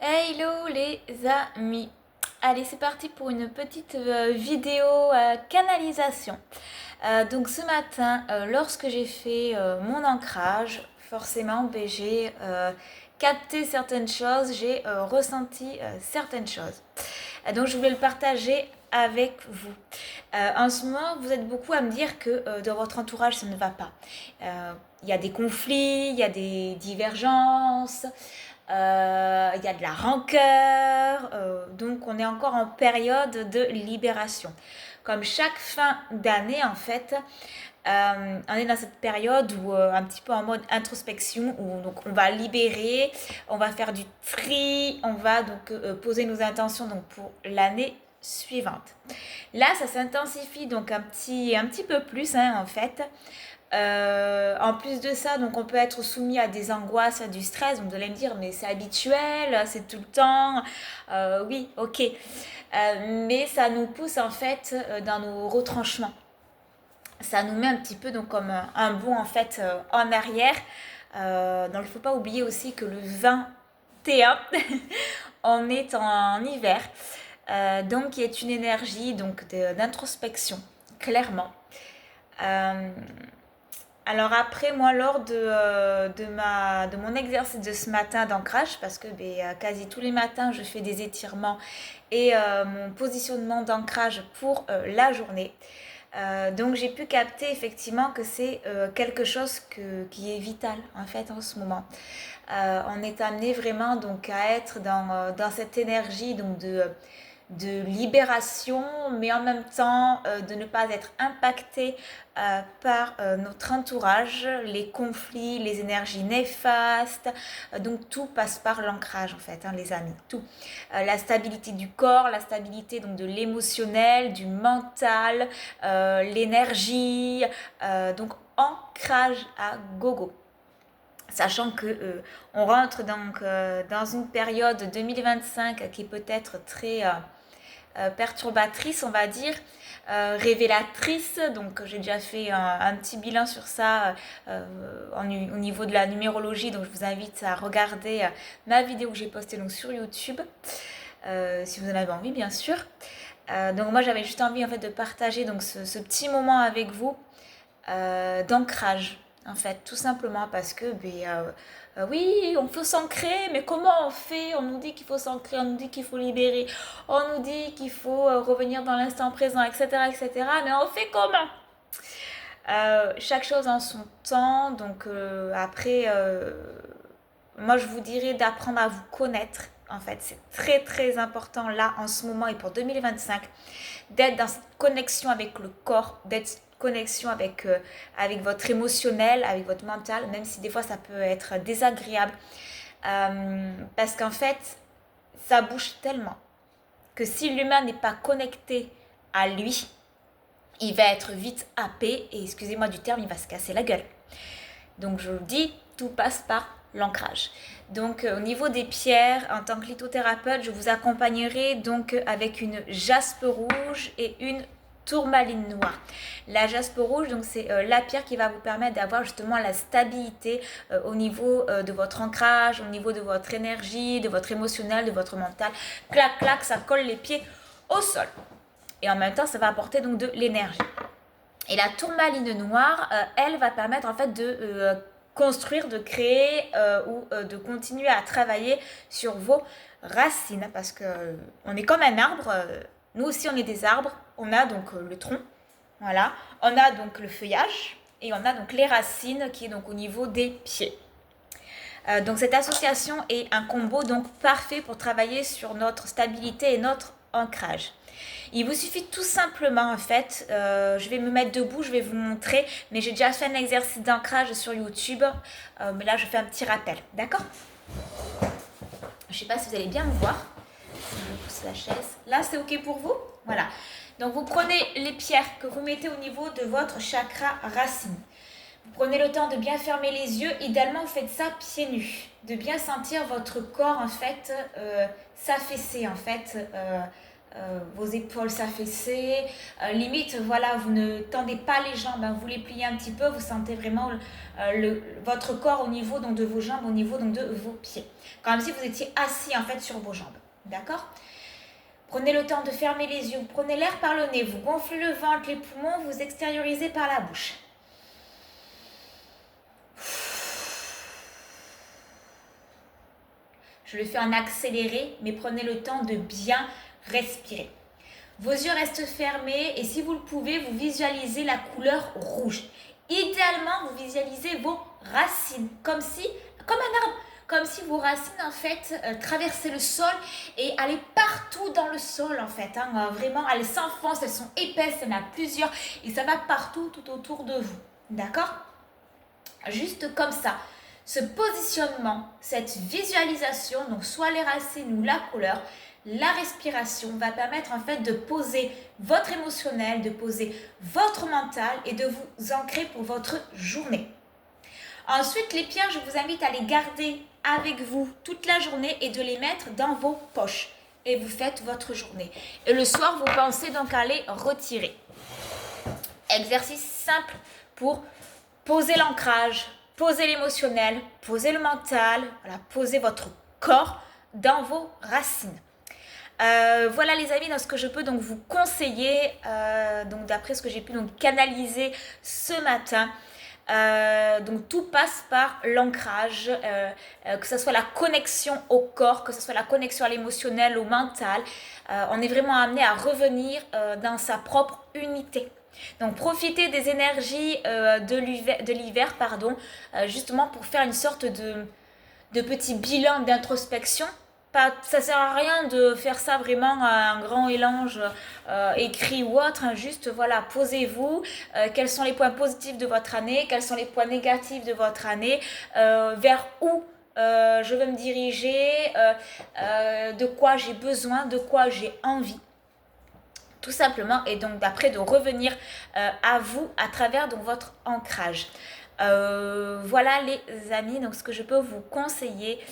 Hello les amis. Allez, c'est parti pour une petite vidéo canalisation. Donc ce matin, lorsque j'ai fait mon ancrage, forcément j'ai capté certaines choses, j'ai ressenti certaines choses. Donc je voulais le partager avec vous. En ce moment, vous êtes beaucoup à me dire que dans votre entourage, ça ne va pas. Il y a des conflits, il y a des divergences, il y a de la rancœur, donc on est encore en période de libération. Comme chaque fin d'année, en fait, on est dans cette période où un petit peu en mode introspection, où donc on va libérer, on va faire du tri, on va donc poser nos intentions donc pour l'année suivante. Là, ça s'intensifie donc un petit peu plus hein, en fait. En plus de ça, donc on peut être soumis à des angoisses, à du stress. Donc vous allez me dire, mais c'est habituel, c'est tout le temps. Oui, ok. Mais ça nous pousse en fait dans nos retranchements. Ça nous met un petit peu donc comme un bond en fait en arrière. Donc il ne faut pas oublier aussi que le 21, on est en hiver. Donc qui est une énergie donc d'introspection, clairement. Euh, Alors après, moi, lors de mon exercice de ce matin d'ancrage, parce que quasi tous les matins, je fais des étirements et mon positionnement d'ancrage pour la journée. Donc j'ai pu capter effectivement que c'est quelque chose qui est vital en fait en ce moment. On est amené vraiment donc à être dans cette énergie donc de libération, mais en même temps de ne pas être impacté par notre entourage, les conflits, les énergies néfastes. Donc tout passe par l'ancrage en fait, hein, les amis, tout. La stabilité du corps, la stabilité donc de l'émotionnel, du mental, l'énergie. Donc ancrage à gogo. Sachant que on rentre donc dans une période 2025 qui est peut-être très perturbatrice, on va dire, révélatrice. Donc j'ai déjà fait un petit bilan sur ça au niveau de la numérologie. Donc je vous invite à regarder ma vidéo que j'ai postée donc sur YouTube, si vous en avez envie, bien sûr. Donc moi j'avais juste envie en fait de partager donc ce petit moment avec vous d'ancrage en fait, tout simplement parce que oui, on peut s'ancrer, mais comment on fait? On nous dit qu'il faut s'ancrer, on nous dit qu'il faut libérer, on nous dit qu'il faut revenir dans l'instant présent, etc., etc. Mais on fait comment? Chaque chose en son temps, donc après, moi je vous dirais d'apprendre à vous connaître. En fait, c'est très très important là en ce moment et pour 2025 d'être dans cette connexion avec le corps, d'être connexion avec votre émotionnel, avec votre mental, même si des fois ça peut être désagréable. Parce qu'en fait, ça bouge tellement que si l'humain n'est pas connecté à lui, il va être vite happé et excusez-moi du terme, il va se casser la gueule. Donc je vous le dis, tout passe par l'ancrage. Donc au niveau des pierres, en tant que lithothérapeute, je vous accompagnerai donc avec une jaspe rouge et une tourmaline noire. La jaspe rouge, donc c'est la pierre qui va vous permettre d'avoir justement la stabilité au niveau de votre ancrage, au niveau de votre énergie, de votre émotionnel, de votre mental. Clac, clac, ça colle les pieds au sol. Et en même temps, ça va apporter donc de l'énergie. Et la tourmaline noire, elle va permettre en fait de construire, de créer ou de continuer à travailler sur vos racines parce que on est comme un arbre. Nous aussi, on est des arbres. On a donc le tronc, voilà. On a donc le feuillage et on a donc les racines qui est donc au niveau des pieds. Donc cette association est un combo donc parfait pour travailler sur notre stabilité et notre ancrage. Il vous suffit tout simplement en fait, je vais me mettre debout, je vais vous montrer, mais j'ai déjà fait un exercice d'ancrage sur YouTube, mais là je fais un petit rappel, d'accord? Je ne sais pas si vous allez bien me voir, je pousse la chaise, là c'est ok pour vous? Voilà, donc vous prenez les pierres que vous mettez au niveau de votre chakra racine. Vous prenez le temps de bien fermer les yeux, idéalement vous faites ça pieds nus, de bien sentir votre corps en fait s'affaisser en fait vos épaules s'affaisser. Limite, voilà, vous ne tendez pas les jambes, hein, vous les pliez un petit peu, vous sentez vraiment votre corps au niveau donc, de vos jambes, au niveau donc, de vos pieds. Comme si vous étiez assis en fait sur vos jambes. D'accord ? Prenez le temps de fermer les yeux, vous prenez l'air par le nez, vous gonflez le ventre, les poumons, vous extériorisez par la bouche. Je le fais en accéléré, mais prenez le temps de bien respirer. Vos yeux restent fermés et si vous le pouvez, vous visualisez la couleur rouge. Idéalement, vous visualisez vos racines, comme un arbre. Comme si vos racines, en fait, traversaient le sol et allaient partout dans le sol, en fait. Hein. Vraiment, elles s'enfoncent, elles sont épaisses, il y en a plusieurs. Et ça va partout, tout autour de vous. D'accord ? Juste comme ça. Ce positionnement, cette visualisation, donc soit les racines ou la couleur, la respiration va permettre en fait de poser votre émotionnel, de poser votre mental et de vous ancrer pour votre journée. Ensuite, les pierres, je vous invite à les garder avec vous toute la journée et de les mettre dans vos poches. Et vous faites votre journée. Et le soir, vous pensez donc à les retirer. Exercice simple pour poser l'ancrage, poser l'émotionnel, poser le mental, voilà, poser votre corps dans vos racines. Voilà les amis, dans ce que je peux donc vous conseiller, donc d'après ce que j'ai pu donc canaliser ce matin. Donc tout passe par l'ancrage, que ce soit la connexion au corps, que ce soit la connexion à l'émotionnel, au mental. On est vraiment amené à revenir dans sa propre unité. Donc profitez des énergies de l'hiver, justement pour faire une sorte de petit bilan d'introspection. Ça sert à rien de faire ça vraiment un grand élange écrit ou autre, hein, juste voilà, posez-vous, quels sont les points positifs de votre année, quels sont les points négatifs de votre année, vers où je veux me diriger, de quoi j'ai besoin, de quoi j'ai envie. Tout simplement, et donc d'après de revenir à vous à travers donc, votre ancrage. Voilà les amis, donc ce que je peux vous conseiller.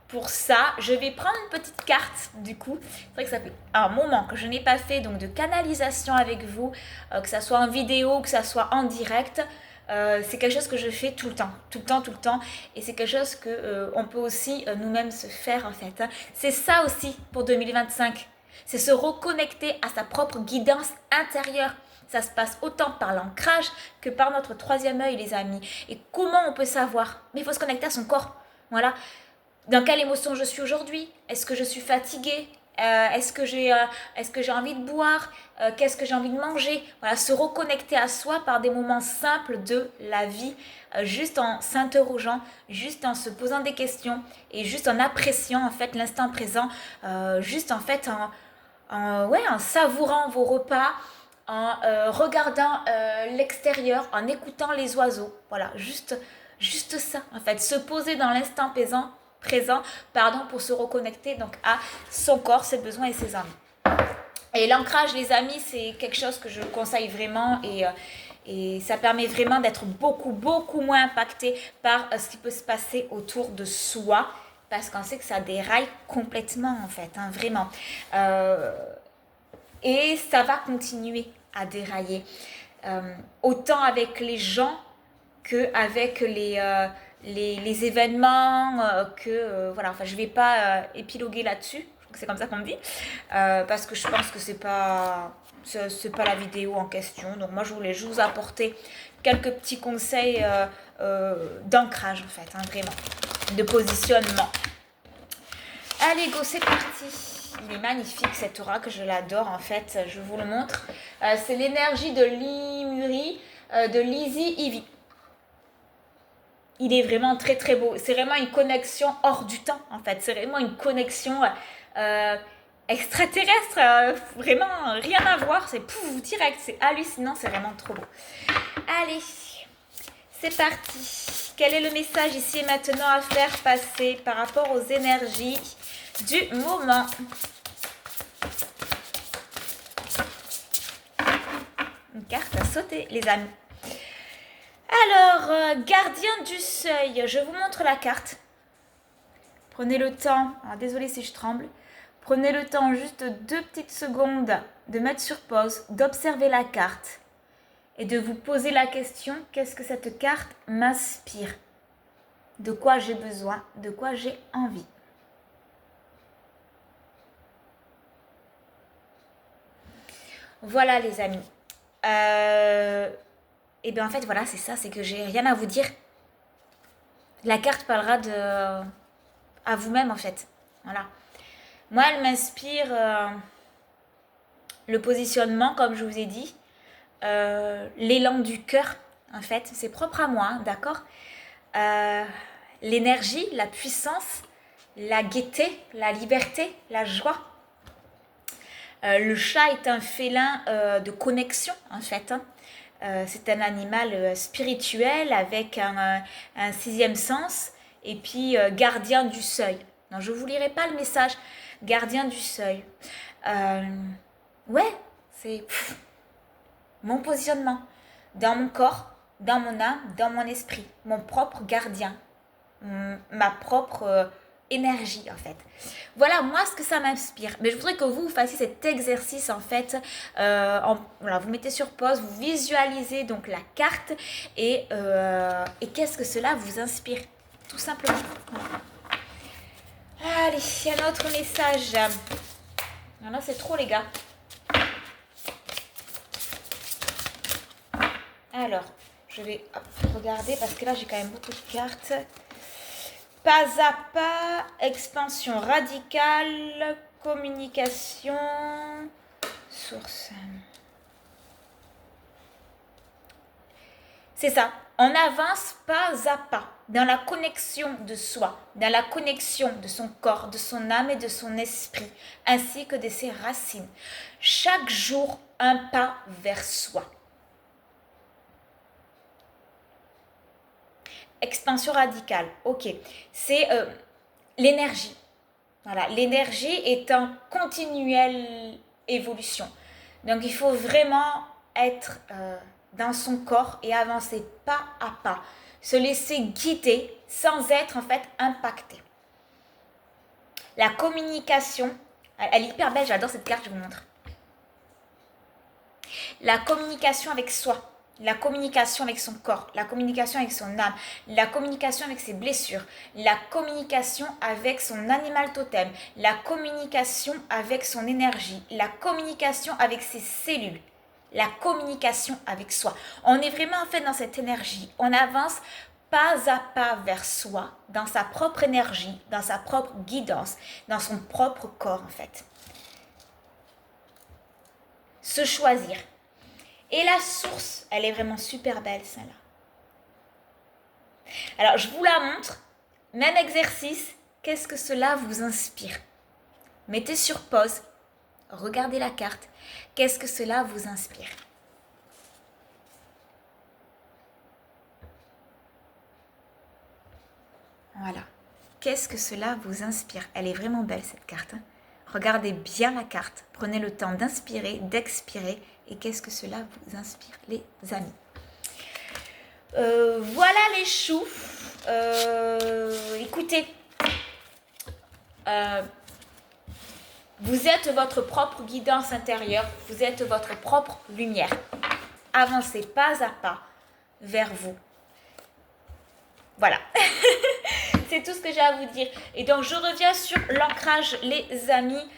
Pour ça, je vais prendre une petite carte du coup. C'est vrai que ça fait un moment que je n'ai pas fait donc, de canalisation avec vous, que ça soit en vidéo, que ça soit en direct. C'est quelque chose que je fais tout le temps, et c'est quelque chose que on peut aussi nous-mêmes se faire en fait. Hein. C'est ça aussi pour 2025, c'est se reconnecter à sa propre guidance intérieure. Ça se passe autant par l'ancrage que par notre troisième œil, les amis. Et comment on peut savoir? Mais il faut se connecter à son corps. Voilà. Dans quelle émotion je suis aujourd'hui? Est-ce que je suis fatiguée? Est-ce que j'ai envie de boire? Qu'est-ce que j'ai envie de manger? Voilà, se reconnecter à soi par des moments simples de la vie, juste en s'interrogeant, juste en se posant des questions et juste en appréciant en fait l'instant présent, juste en fait en savourant vos repas, en regardant l'extérieur, en écoutant les oiseaux. Voilà, juste ça en fait, se poser dans l'instant présent pour se reconnecter donc à son corps, ses besoins et ses envies. Et l'ancrage, les amis, c'est quelque chose que je conseille vraiment et ça permet vraiment d'être beaucoup moins impacté par ce qui peut se passer autour de soi, parce qu'on sait que ça déraille complètement en fait, hein, vraiment. Et ça va continuer à dérailler, autant avec les gens qu'avec les événements, voilà, enfin je vais pas épiloguer là-dessus, je crois que c'est comme ça qu'on me dit, parce que je pense que c'est pas la vidéo en question. Donc moi je voulais juste vous apporter quelques petits conseils d'ancrage en fait, hein, vraiment, de positionnement. Allez go, c'est parti. Il est magnifique cet oracle, je l'adore en fait, je vous le montre. C'est l'énergie de Limuri, de Lizzie Ivy. Il est vraiment très très beau. C'est vraiment une connexion hors du temps en fait. C'est vraiment une connexion extraterrestre. Vraiment rien à voir. C'est pouf, direct. C'est hallucinant. C'est vraiment trop beau. Allez, c'est parti. Quel est le message ici et maintenant à faire passer par rapport aux énergies du moment? Une carte à sauter les amis. Alors, gardien du seuil, je vous montre la carte. Prenez le temps, désolée si je tremble, Prenez le temps, juste 2 petites secondes, de mettre sur pause, d'observer la carte et de vous poser la question, qu'est-ce que cette carte m'inspire? De quoi j'ai besoin? De quoi j'ai envie? Voilà les amis. Et bien en fait voilà, c'est ça, c'est que j'ai rien à vous dire. La carte parlera à vous-même en fait. Voilà. Moi elle m'inspire le positionnement comme je vous ai dit, l'élan du cœur en fait, c'est propre à moi, hein, d'accord. L'énergie, la puissance, la gaieté, la liberté, la joie. Le chat est un félin de connexion en fait, hein. C'est un animal spirituel avec un 6e sens et puis gardien du seuil. Non, je ne vous lirai pas le message. Gardien du seuil. Ouais, c'est mon positionnement dans mon corps, dans mon âme, dans mon esprit. Mon propre gardien. Ma propre énergie en fait. Voilà moi ce que ça m'inspire. Mais je voudrais que vous fassiez cet exercice en fait. Voilà, vous mettez sur pause, vous visualisez donc la carte et qu'est-ce que cela vous inspire tout simplement. Voilà. Allez, il y a un autre message. Non, c'est trop les gars. Alors, je vais regarder parce que là j'ai quand même beaucoup de cartes. Pas à pas, expansion radicale, communication, source. C'est ça, on avance pas à pas dans la connexion de soi, dans la connexion de son corps, de son âme et de son esprit, ainsi que de ses racines. Chaque jour, un pas vers soi. Expansion radicale, ok. C'est l'énergie. Voilà, l'énergie est en continuelle évolution. Donc il faut vraiment être dans son corps et avancer pas à pas. Se laisser guider sans être en fait impacté. La communication, elle est hyper belle, j'adore cette carte, je vous montre. La communication avec soi. La communication avec son corps, la communication avec son âme, la communication avec ses blessures, la communication avec son animal totem, la communication avec son énergie, la communication avec ses cellules, la communication avec soi. On est vraiment en fait dans cette énergie. On avance pas à pas vers soi, dans sa propre énergie, dans sa propre guidance, dans son propre corps en fait. Se choisir. Et la source, elle est vraiment super belle, celle-là. Alors, je vous la montre. Même exercice. Qu'est-ce que cela vous inspire? Mettez sur pause. Regardez la carte. Qu'est-ce que cela vous inspire? Voilà. Qu'est-ce que cela vous inspire? Elle est vraiment belle, cette carte. Regardez bien la carte. Prenez le temps d'inspirer, d'expirer. Et qu'est-ce que cela vous inspire, les amis? Voilà les choux. Écoutez, vous êtes votre propre guidance intérieure, vous êtes votre propre lumière. Avancez pas à pas vers vous. Voilà. C'est tout ce que j'ai à vous dire. Et donc, je reviens sur l'ancrage, les amis.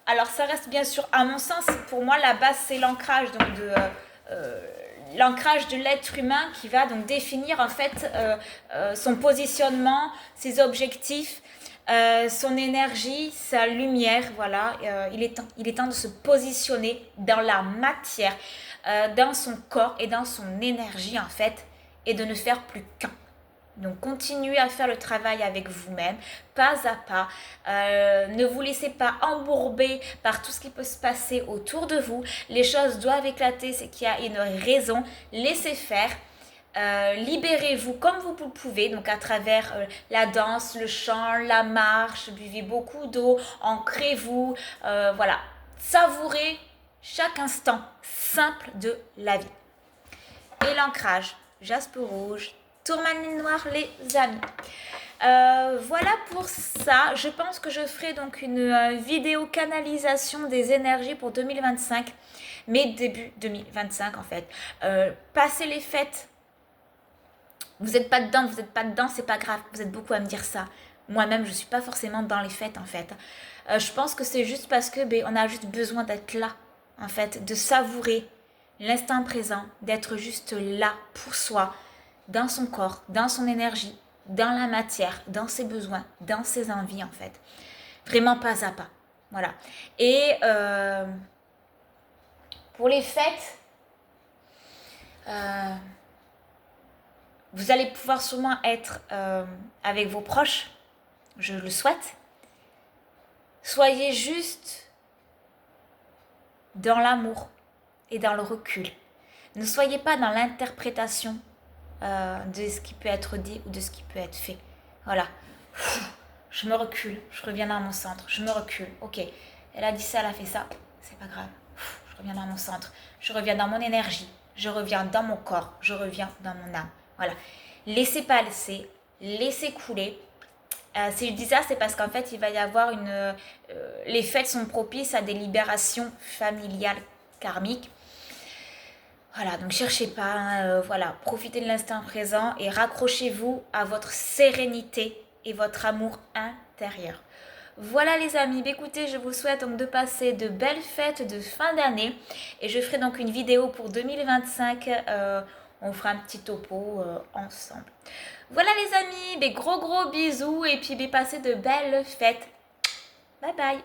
Alors, ça reste bien sûr, à mon sens, pour moi, la base, c'est l'ancrage l'ancrage de l'être humain qui va donc définir en fait son positionnement, ses objectifs, son énergie, sa lumière. Voilà, il est temps de se positionner dans la matière, dans son corps et dans son énergie en fait, et de ne faire plus qu'un. Donc continuez à faire le travail avec vous-même, pas à pas. Ne vous laissez pas embourber par tout ce qui peut se passer autour de vous. Les choses doivent éclater, c'est qu'il y a une raison. Laissez faire. Libérez-vous comme vous le pouvez, donc à travers la danse, le chant, la marche. Buvez beaucoup d'eau, ancrez-vous. Voilà, savourez chaque instant simple de la vie. Et l'ancrage, jaspe rouge, tourmaline noire, les amis. Voilà pour ça. Je pense que je ferai donc une vidéo canalisation des énergies pour 2025, mais début 2025 en fait. Passer les fêtes, vous n'êtes pas dedans, vous n'êtes pas dedans, c'est pas grave. Vous êtes beaucoup à me dire ça. Moi-même, je suis pas forcément dans les fêtes en fait. Je pense que c'est juste parce que on a juste besoin d'être là en fait, de savourer l'instant présent, d'être juste là pour soi, dans son corps, dans son énergie, dans la matière, dans ses besoins, dans ses envies en fait. Vraiment pas à pas. Voilà. Et pour les fêtes, vous allez pouvoir sûrement être avec vos proches, je le souhaite. Soyez juste dans l'amour et dans le recul. Ne soyez pas dans l'interprétation de ce qui peut être dit ou de ce qui peut être fait. Voilà. Je me recule, je reviens dans mon centre, je me recule. Ok, elle a dit ça, elle a fait ça, c'est pas grave. Je reviens dans mon centre, je reviens dans mon énergie, je reviens dans mon corps, je reviens dans mon âme. Voilà. Laissez passer, laissez couler. Si je dis ça, c'est parce qu'en fait, il va y avoir les fêtes sont propices à des libérations familiales karmiques. Voilà, donc cherchez pas, hein, voilà, profitez de l'instant présent et raccrochez-vous à votre sérénité et votre amour intérieur. Voilà les amis, écoutez, je vous souhaite donc de passer de belles fêtes de fin d'année et je ferai donc une vidéo pour 2025, on fera un petit topo ensemble. Voilà les amis, des gros bisous et puis passez de belles fêtes. Bye bye.